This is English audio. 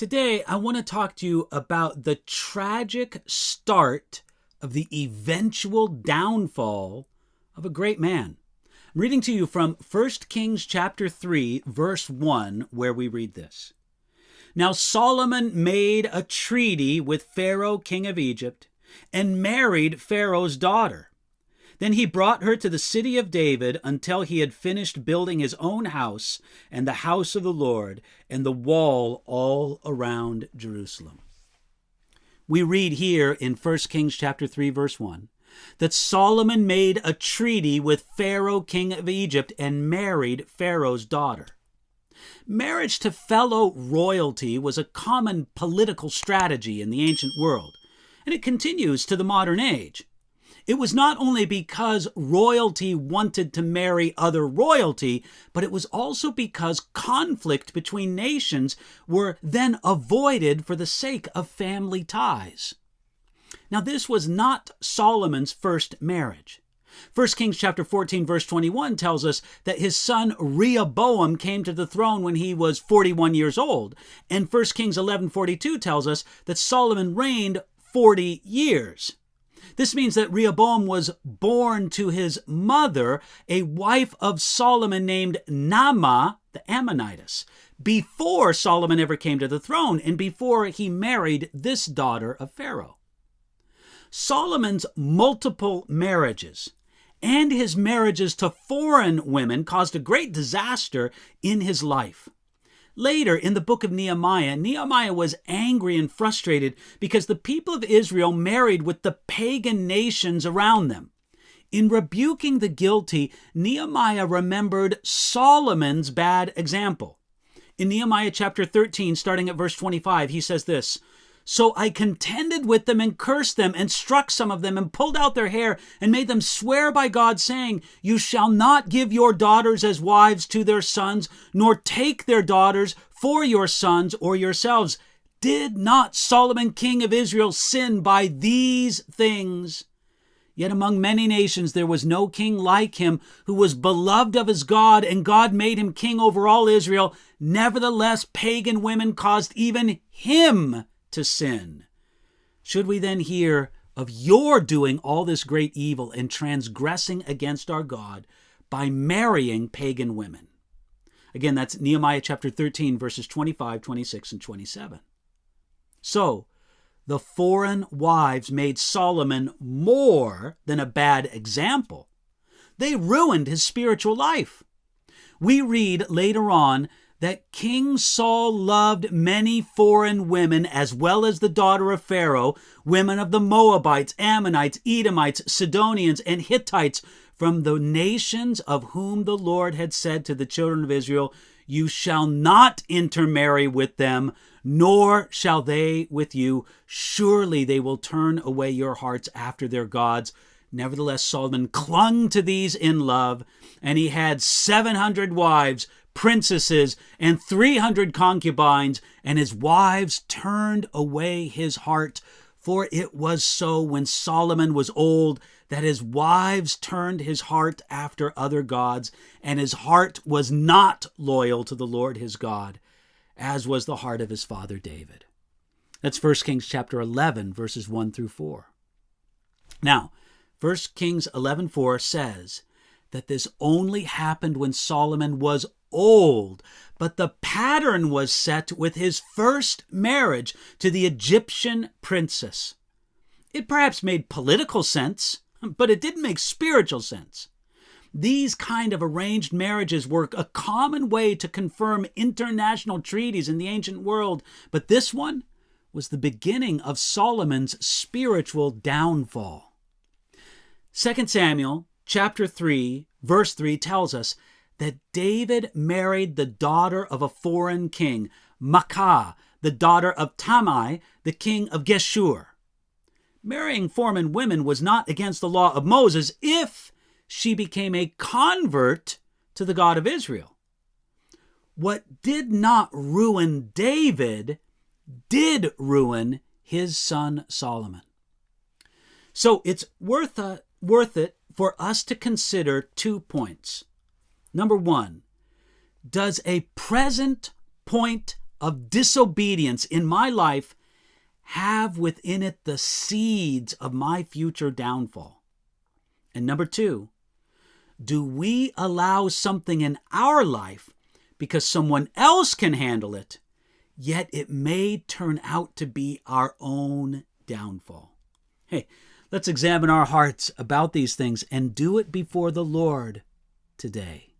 Today, I want to talk to you about the tragic start of the eventual downfall of a great man. I'm reading to you from 1 Kings chapter 3, verse 1, where we read this. Now Solomon made a treaty with Pharaoh, king of Egypt, and married Pharaoh's daughter. Then he brought her to the city of David until he had finished building his own house and the house of the Lord and the wall all around Jerusalem. We read here in 1 Kings chapter 3, verse 1, that Solomon made a treaty with Pharaoh, king of Egypt, and married Pharaoh's daughter. Marriage to fellow royalty was a common political strategy in the ancient world, and it continues to the modern age. It was not only because royalty wanted to marry other royalty, but it was also because conflict between nations were then avoided for the sake of family ties. Now, this was not Solomon's first marriage. 1 Kings chapter 14, verse 21 tells us that his son Rehoboam came to the throne when he was 41 years old. And 1 Kings 11:42 tells us that Solomon reigned 40 years. This means that Rehoboam was born to his mother, a wife of Solomon named Naamah, the Ammonitess, before Solomon ever came to the throne and before he married this daughter of Pharaoh. Solomon's multiple marriages and his marriages to foreign women caused a great disaster in his life. Later, in the book of Nehemiah, Nehemiah was angry and frustrated because the people of Israel married with the pagan nations around them. In rebuking the guilty, Nehemiah remembered Solomon's bad example. In Nehemiah chapter 13, starting at verse 25, he says this, "So I contended with them and cursed them and struck some of them and pulled out their hair and made them swear by God, saying, 'You shall not give your daughters as wives to their sons, nor take their daughters for your sons or yourselves.' Did not Solomon king of Israel sin by these things? Yet among many nations there was no king like him, who was beloved of his God, and God made him king over all Israel. Nevertheless, pagan women caused even him to sin. Should we then hear of your doing all this great evil and transgressing against our God by marrying pagan women?" Again, that's Nehemiah chapter 13, verses 25, 26, and 27. So, the foreign wives made Solomon more than a bad example. They ruined his spiritual life. We read later on that King Saul loved many foreign women as well as the daughter of Pharaoh, women of the Moabites, Ammonites, Edomites, Sidonians, and Hittites, from the nations of whom the Lord had said to the children of Israel, "You shall not intermarry with them, nor shall they with you. Surely they will turn away your hearts after their gods." Nevertheless, Solomon clung to these in love, and he had 700 wives, princesses, and 300 concubines, and his wives turned away his heart. For it was so when Solomon was old that his wives turned his heart after other gods, and his heart was not loyal to the Lord his God, as was the heart of his father David. That's 1 Kings chapter 11, verses 1 through 4. Now, 1 Kings 11:4 says that this only happened when Solomon was old, but the pattern was set with his first marriage to the Egyptian princess. It perhaps made political sense, but it didn't make spiritual sense. These kind of arranged marriages were a common way to confirm international treaties in the ancient world, but this one was the beginning of Solomon's spiritual downfall. 2 Samuel chapter 3, verse 3 tells us that David married the daughter of a foreign king, Maacah, the daughter of Talmai, the king of Geshur. Marrying foreign women was not against the law of Moses if she became a convert to the God of Israel. What did not ruin David did ruin his son Solomon. So it's worth it for us to consider 2 points. Number 1, does a present point of disobedience in my life have within it the seeds of my future downfall? And number two, do we allow something in our life because someone else can handle it, yet it may turn out to be our own downfall? Hey, let's examine our hearts about these things and do it before the Lord today.